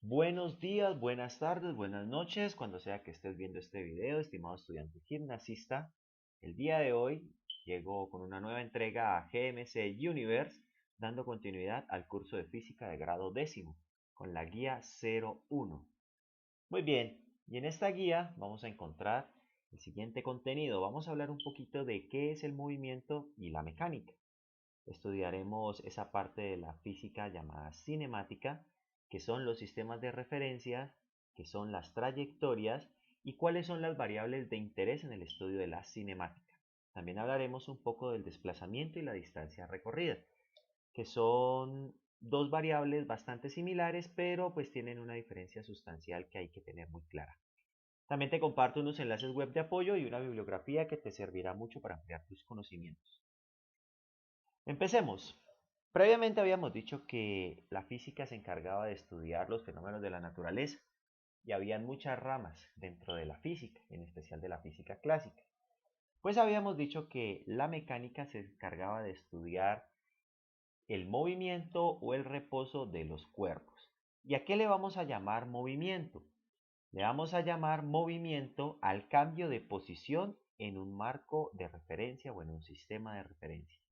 Buenos días, buenas tardes, buenas noches, cuando sea que estés viendo este video, estimado estudiante gimnasista. El día de hoy llego con una nueva entrega a GMC Universe, dando continuidad al curso de física de grado décimo, con la guía 01. Muy bien, y en esta guía vamos a encontrar el siguiente contenido. Vamos a hablar un poquito de qué es el movimiento y la mecánica. Estudiaremos esa parte de la física llamada cinemática, que son los sistemas de referencia, que son las trayectorias y cuáles son las variables de interés en el estudio de la cinemática. También hablaremos un poco del desplazamiento y la distancia recorrida, que son dos variables bastante similares, pero pues tienen una diferencia sustancial que hay que tener muy clara. También te comparto unos enlaces web de apoyo y una bibliografía que te servirá mucho para ampliar tus conocimientos. Empecemos. Previamente habíamos dicho que la física se encargaba de estudiar los fenómenos de la naturaleza y habían muchas ramas dentro de la física, en especial de la física clásica. Pues habíamos dicho que la mecánica se encargaba de estudiar el movimiento o el reposo de los cuerpos. ¿Y a qué le vamos a llamar movimiento? Le vamos a llamar movimiento al cambio de posición en un marco de referencia o en un sistema de referencia.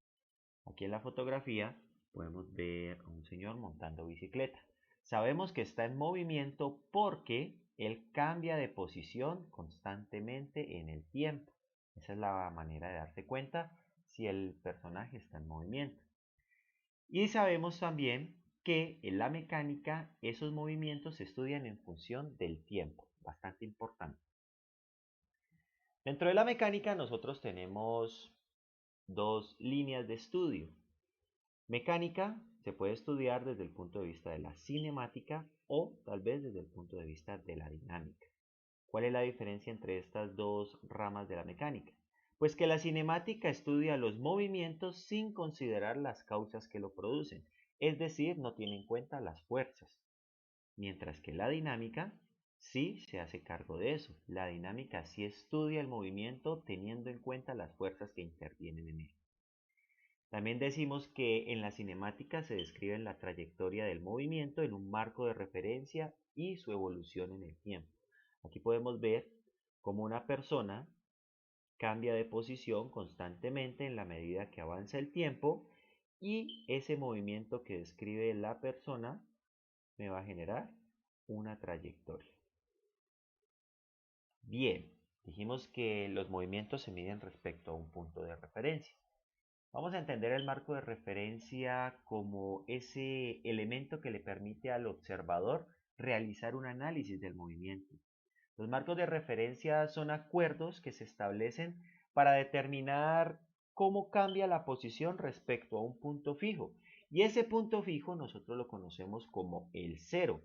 Aquí en la fotografía podemos ver a un señor montando bicicleta. Sabemos que está en movimiento porque él cambia de posición constantemente en el tiempo. Esa es la manera de darse cuenta si el personaje está en movimiento. Y sabemos también que en la mecánica esos movimientos se estudian en función del tiempo, bastante importante. Dentro de la mecánica nosotros tenemos dos líneas de estudio. Mecánica se puede estudiar desde el punto de vista de la cinemática o tal vez desde el punto de vista de la dinámica. ¿Cuál es la diferencia entre estas dos ramas de la mecánica? Pues que la cinemática estudia los movimientos sin considerar las causas que lo producen, es decir, no tiene en cuenta las fuerzas, mientras que la dinámica sí se hace cargo de eso. La dinámica sí estudia el movimiento teniendo en cuenta las fuerzas que intervienen en él. También decimos que en la cinemática se describe la trayectoria del movimiento en un marco de referencia y su evolución en el tiempo. Aquí podemos ver cómo una persona cambia de posición constantemente en la medida que avanza el tiempo y ese movimiento que describe la persona me va a generar una trayectoria. Bien, dijimos que los movimientos se miden respecto a un punto de referencia. Vamos a entender el marco de referencia como ese elemento que le permite al observador realizar un análisis del movimiento. Los marcos de referencia son acuerdos que se establecen para determinar cómo cambia la posición respecto a un punto fijo. Y ese punto fijo nosotros lo conocemos como el cero.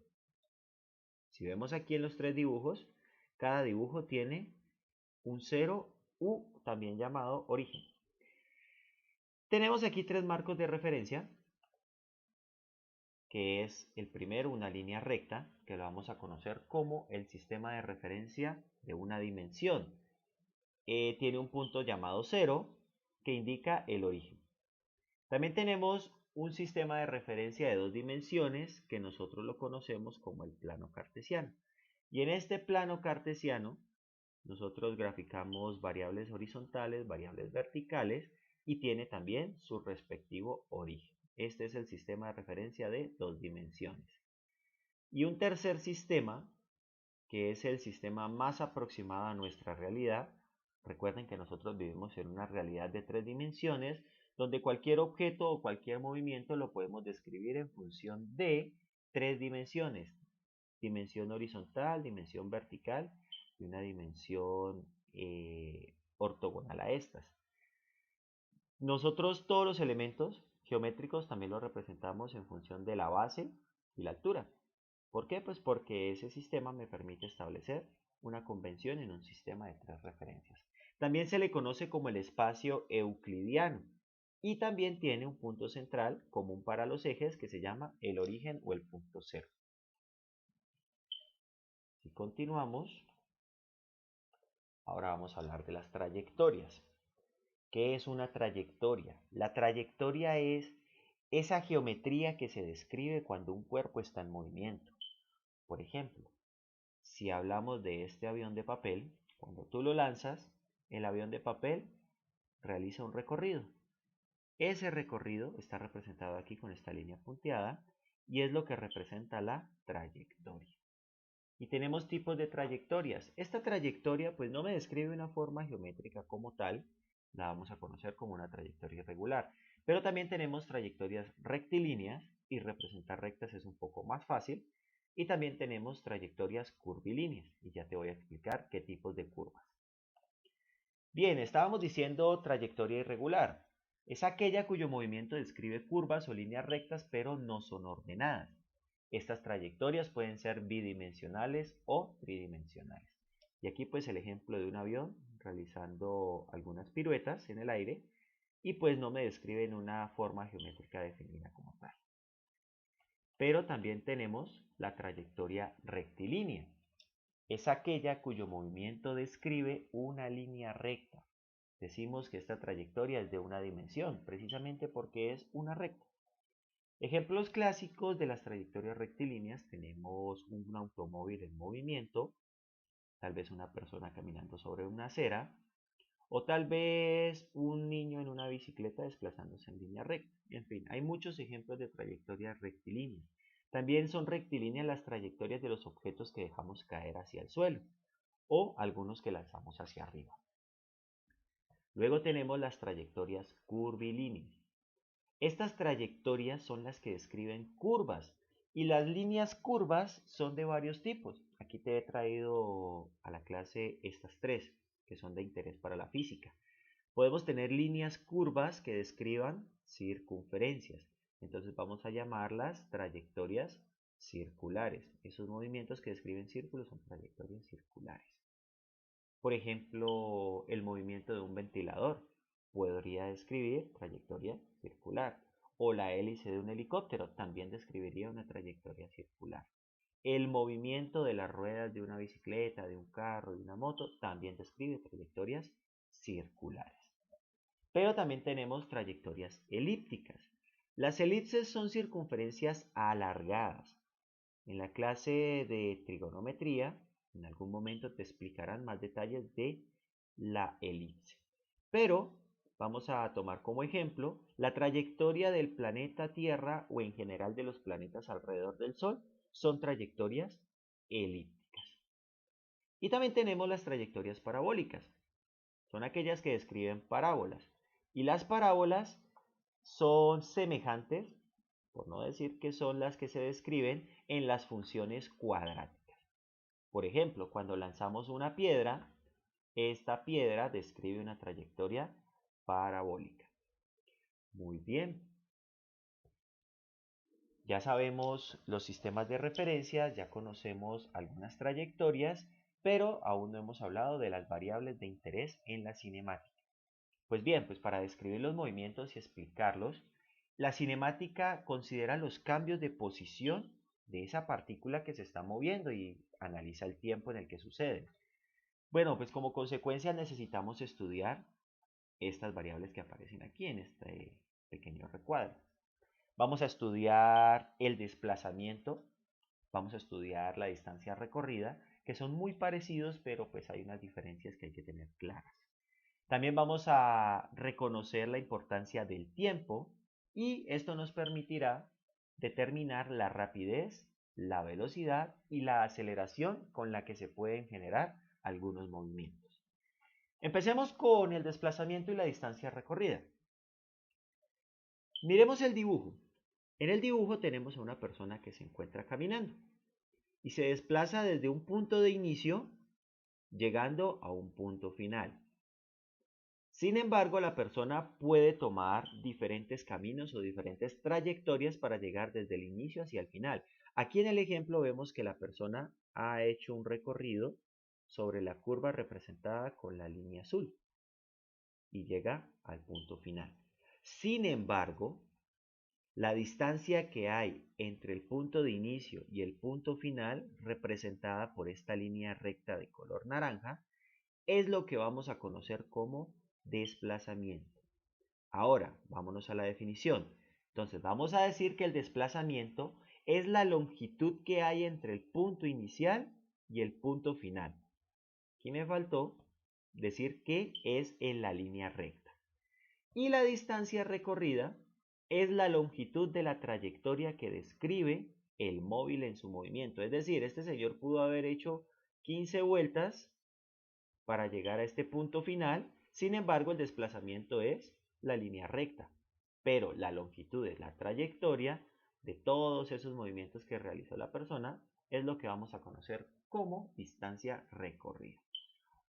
Si vemos aquí en los tres dibujos, cada dibujo tiene un cero u también llamado origen. Tenemos aquí tres marcos de referencia, que es el primero una línea recta, que lo vamos a conocer como el sistema de referencia de una dimensión. Tiene un punto llamado cero, que indica el origen. También tenemos un sistema de referencia de dos dimensiones, que nosotros lo conocemos como el plano cartesiano. Y en este plano cartesiano, nosotros graficamos variables horizontales, variables verticales, y tiene también su respectivo origen. Este es el sistema de referencia de dos dimensiones. Y un tercer sistema, que es el sistema más aproximado a nuestra realidad. Recuerden que nosotros vivimos en una realidad de tres dimensiones, donde cualquier objeto o cualquier movimiento lo podemos describir en función de tres dimensiones. Dimensión horizontal, dimensión vertical y una dimensión ortogonal a estas. Nosotros todos los elementos geométricos también los representamos en función de la base y la altura. ¿Por qué? Pues porque ese sistema me permite establecer una convención en un sistema de tres referencias. También se le conoce como el espacio euclidiano y también tiene un punto central común para los ejes que se llama el origen o el punto cero. Si continuamos, ahora vamos a hablar de las trayectorias. ¿Qué es una trayectoria? La trayectoria es esa geometría que se describe cuando un cuerpo está en movimiento. Por ejemplo, si hablamos de este avión de papel, cuando tú lo lanzas, el avión de papel realiza un recorrido. Ese recorrido está representado aquí con esta línea punteada y es lo que representa la trayectoria. Y tenemos tipos de trayectorias. Esta trayectoria pues no me describe una forma geométrica como tal, la vamos a conocer como una trayectoria irregular. Pero también tenemos trayectorias rectilíneas y representar rectas es un poco más fácil. Y también tenemos trayectorias curvilíneas y ya te voy a explicar qué tipos de curvas. Bien, estábamos diciendo trayectoria irregular. Es aquella cuyo movimiento describe curvas o líneas rectas pero no son ordenadas. Estas trayectorias pueden ser bidimensionales o tridimensionales. Y aquí pues el ejemplo de un avión realizando algunas piruetas en el aire y pues no me describen una forma geométrica definida como tal. Pero también tenemos la trayectoria rectilínea. Es aquella cuyo movimiento describe una línea recta. Decimos que esta trayectoria es de una dimensión, precisamente porque es una recta. Ejemplos clásicos de las trayectorias rectilíneas tenemos un automóvil en movimiento, tal vez una persona caminando sobre una acera, o tal vez un niño en una bicicleta desplazándose en línea recta. En fin, hay muchos ejemplos de trayectorias rectilíneas. También son rectilíneas las trayectorias de los objetos que dejamos caer hacia el suelo o algunos que lanzamos hacia arriba. Luego tenemos las trayectorias curvilíneas. Estas trayectorias son las que describen curvas y las líneas curvas son de varios tipos. Aquí te he traído a la clase estas tres que son de interés para la física. Podemos tener líneas curvas que describan circunferencias. Entonces vamos a llamarlas trayectorias circulares. Esos movimientos que describen círculos son trayectorias circulares. Por ejemplo, el movimiento de un ventilador podría describir trayectoria circular. O la hélice de un helicóptero también describiría una trayectoria circular. El movimiento de las ruedas de una bicicleta, de un carro, de una moto también describe trayectorias circulares. Pero también tenemos trayectorias elípticas. Las elipses son circunferencias alargadas. En la clase de trigonometría, en algún momento te explicarán más detalles de la elipse. Pero vamos a tomar como ejemplo la trayectoria del planeta Tierra o en general de los planetas alrededor del Sol. Son trayectorias elípticas. Y también tenemos las trayectorias parabólicas. Son aquellas que describen parábolas. Y las parábolas son semejantes, por no decir que son las que se describen en las funciones cuadráticas. Por ejemplo, cuando lanzamos una piedra, esta piedra describe una trayectoria parabólica. Muy bien. Ya sabemos los sistemas de referencia, ya conocemos algunas trayectorias, pero aún no hemos hablado de las variables de interés en la cinemática. Pues bien, pues para describir los movimientos y explicarlos, la cinemática considera los cambios de posición de esa partícula que se está moviendo y analiza el tiempo en el que sucede. Bueno, pues como consecuencia necesitamos estudiar estas variables que aparecen aquí en este pequeño recuadro. Vamos a estudiar el desplazamiento, vamos a estudiar la distancia recorrida, que son muy parecidos, pero pues hay unas diferencias que hay que tener claras. También vamos a reconocer la importancia del tiempo y esto nos permitirá determinar la rapidez, la velocidad y la aceleración con la que se pueden generar algunos movimientos. Empecemos con el desplazamiento y la distancia recorrida. Miremos el dibujo. En el dibujo tenemos a una persona que se encuentra caminando y se desplaza desde un punto de inicio llegando a un punto final. Sin embargo, la persona puede tomar diferentes caminos o diferentes trayectorias para llegar desde el inicio hacia el final. Aquí en el ejemplo vemos que la persona ha hecho un recorrido sobre la curva representada con la línea azul y llega al punto final. Sin embargo, la distancia que hay entre el punto de inicio y el punto final, representada por esta línea recta de color naranja, es lo que vamos a conocer como desplazamiento. Ahora, vámonos a la definición. Entonces, vamos a decir que el desplazamiento es la longitud que hay entre el punto inicial y el punto final. Aquí me faltó decir que es en la línea recta. Y la distancia recorrida es la longitud de la trayectoria que describe el móvil en su movimiento. Es decir, este señor pudo haber hecho 15 vueltas para llegar a este punto final, sin embargo el desplazamiento es la línea recta, pero la longitud de la trayectoria de todos esos movimientos que realizó la persona es lo que vamos a conocer como distancia recorrida.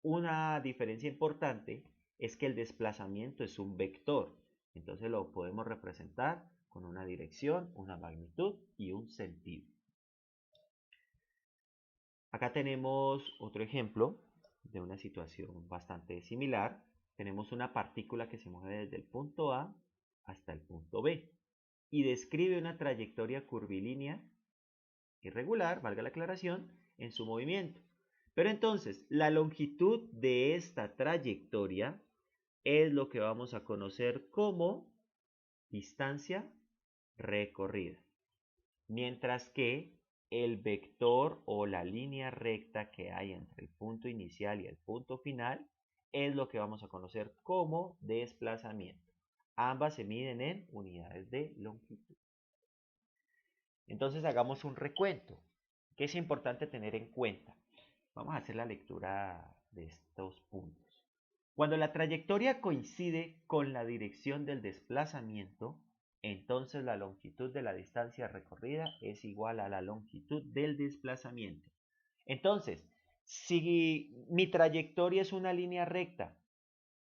Una diferencia importante es que el desplazamiento es un vector, entonces lo podemos representar con una dirección, una magnitud y un sentido. Acá tenemos otro ejemplo de una situación bastante similar. Tenemos una partícula que se mueve desde el punto A hasta el punto B y describe una trayectoria curvilínea irregular, valga la aclaración, en su movimiento. Pero entonces, la longitud de esta trayectoria es lo que vamos a conocer como distancia recorrida. Mientras que el vector o la línea recta que hay entre el punto inicial y el punto final es lo que vamos a conocer como desplazamiento. Ambas se miden en unidades de longitud. Entonces hagamos un recuento. ¿Qué es importante tener en cuenta? Vamos a hacer la lectura de estos puntos. Cuando la trayectoria coincide con la dirección del desplazamiento, entonces la longitud de la distancia recorrida es igual a la longitud del desplazamiento. Entonces, si mi trayectoria es una línea recta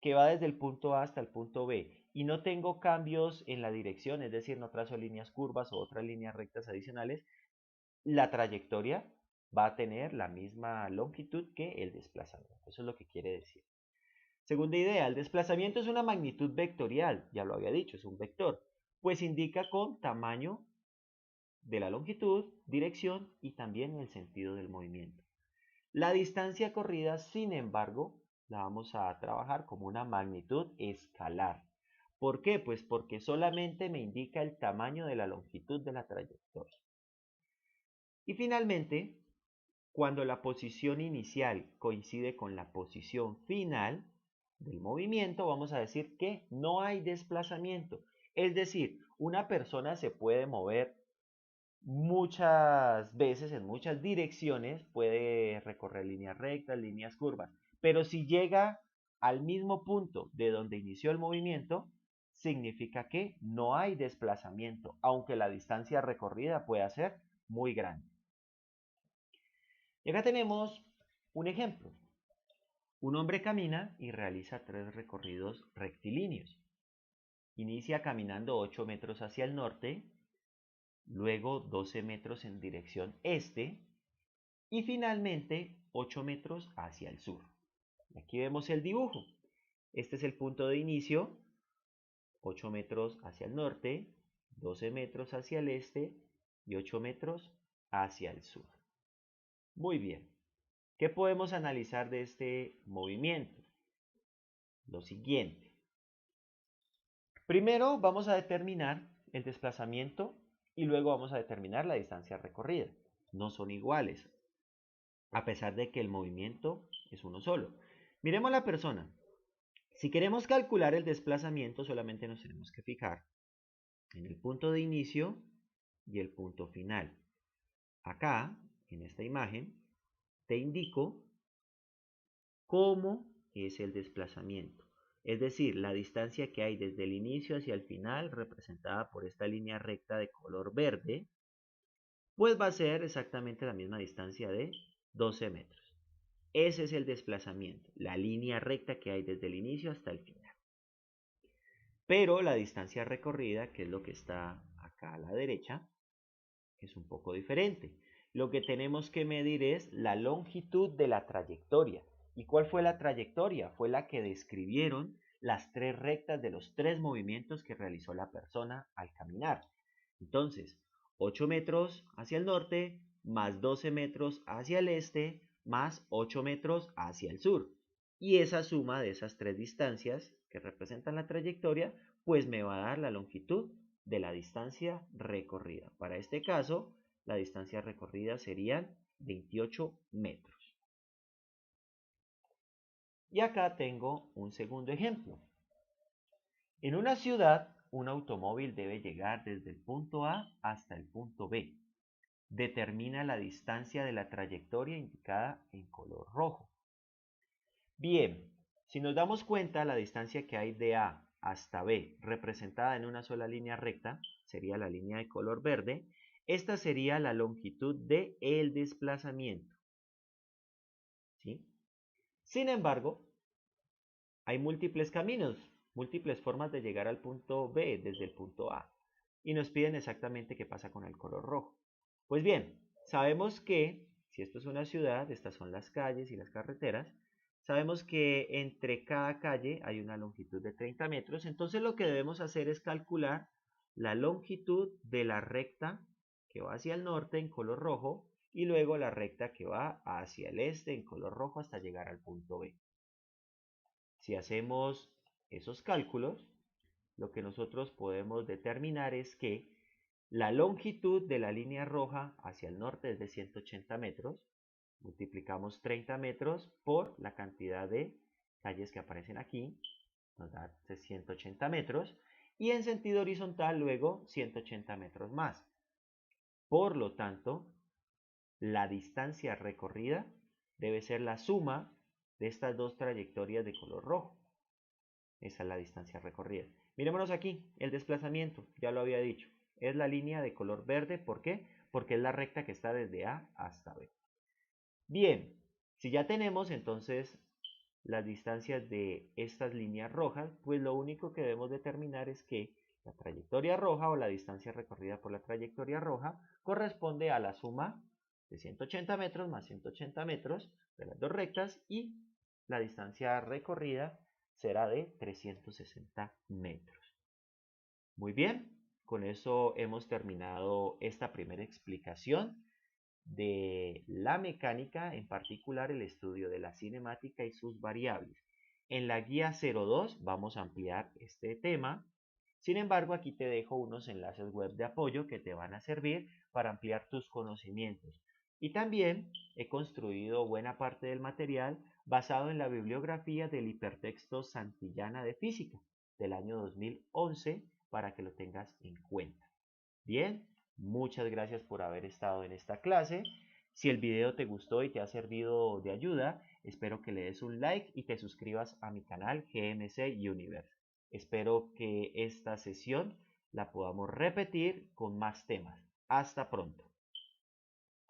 que va desde el punto A hasta el punto B y no tengo cambios en la dirección, es decir, no trazo líneas curvas o otras líneas rectas adicionales, la trayectoria va a tener la misma longitud que el desplazamiento. Eso es lo que quiere decir. Segunda idea, el desplazamiento es una magnitud vectorial, ya lo había dicho, es un vector, pues indica con tamaño de la longitud, dirección y también el sentido del movimiento. La distancia corrida, sin embargo, la vamos a trabajar como una magnitud escalar. ¿Por qué? Pues porque solamente me indica el tamaño de la longitud de la trayectoria. Y finalmente, cuando la posición inicial coincide con la posición final del movimiento, vamos a decir que no hay desplazamiento. Es decir, una persona se puede mover muchas veces en muchas direcciones, puede recorrer líneas rectas, líneas curvas, pero si llega al mismo punto de donde inició el movimiento, significa que no hay desplazamiento, aunque la distancia recorrida pueda ser muy grande. Y acá tenemos un ejemplo. Un hombre camina y realiza 3 recorridos rectilíneos. Inicia caminando 8 metros hacia el norte, luego 12 metros en dirección este y finalmente 8 metros hacia el sur. Aquí vemos el dibujo. Este es el punto de inicio, 8 metros hacia el norte, 12 metros hacia el este y 8 metros hacia el sur. Muy bien. ¿Qué podemos analizar de este movimiento? Lo siguiente. Primero vamos a determinar el desplazamiento y luego vamos a determinar la distancia recorrida. No son iguales, a pesar de que el movimiento es uno solo. Miremos la persona. Si queremos calcular el desplazamiento, solamente nos tenemos que fijar en el punto de inicio y el punto final. Acá, en esta imagen, te indico cómo es el desplazamiento. Es decir, la distancia que hay desde el inicio hacia el final, representada por esta línea recta de color verde, pues va a ser exactamente la misma distancia de 12 metros. Ese es el desplazamiento, la línea recta que hay desde el inicio hasta el final. Pero la distancia recorrida, que es lo que está acá a la derecha, es un poco diferente. Lo que tenemos que medir es la longitud de la trayectoria. ¿Y cuál fue la trayectoria? Fue la que describieron las 3 rectas de los 3 movimientos que realizó la persona al caminar. Entonces, 8 metros hacia el norte, más 12 metros hacia el este, más 8 metros hacia el sur. Y esa suma de esas 3 distancias que representan la trayectoria, pues me va a dar la longitud de la distancia recorrida. Para este caso, la distancia recorrida serían 28 metros. Y acá tengo un segundo ejemplo. En una ciudad, un automóvil debe llegar desde el punto A hasta el punto B. Determina la distancia de la trayectoria indicada en color rojo. Bien, si nos damos cuenta, la distancia que hay de A hasta B, representada en una sola línea recta, sería la línea de color verde. Esta sería la longitud de el desplazamiento, ¿sí? Sin embargo, hay múltiples caminos, múltiples formas de llegar al punto B desde el punto A. Y nos piden exactamente qué pasa con el color rojo. Pues bien, sabemos que, si esto es una ciudad, estas son las calles y las carreteras, sabemos que entre cada calle hay una longitud de 30 metros, entonces lo que debemos hacer es calcular la longitud de la recta que va hacia el norte en color rojo y luego la recta que va hacia el este en color rojo hasta llegar al punto B. Si hacemos esos cálculos, lo que nosotros podemos determinar es que la longitud de la línea roja hacia el norte es de 180 metros. Multiplicamos 30 metros por la cantidad de calles que aparecen aquí, nos da 180 metros. Y en sentido horizontal luego 180 metros más. Por lo tanto, la distancia recorrida debe ser la suma de estas dos trayectorias de color rojo. Esa es la distancia recorrida. Mirémonos aquí, el desplazamiento, ya lo había dicho. Es la línea de color verde, ¿por qué? Porque es la recta que está desde A hasta B. Bien, si ya tenemos entonces las distancias de estas líneas rojas, pues lo único que debemos determinar es que la trayectoria roja o la distancia recorrida por la trayectoria roja corresponde a la suma de 180 metros más 180 metros de las dos rectas y la distancia recorrida será de 360 metros. Muy bien, con eso hemos terminado esta primera explicación de la mecánica, en particular el estudio de la cinemática y sus variables. En la guía 02 vamos a ampliar este tema. Sin embargo, aquí te dejo unos enlaces web de apoyo que te van a servir para ampliar tus conocimientos. Y también he construido buena parte del material basado en la bibliografía del hipertexto Santillana de Física del año 2011 para que lo tengas en cuenta. Bien, muchas gracias por haber estado en esta clase. Si el video te gustó y te ha servido de ayuda, espero que le des un like y te suscribas a mi canal GMC Universe. Espero que esta sesión la podamos repetir con más temas. Hasta pronto.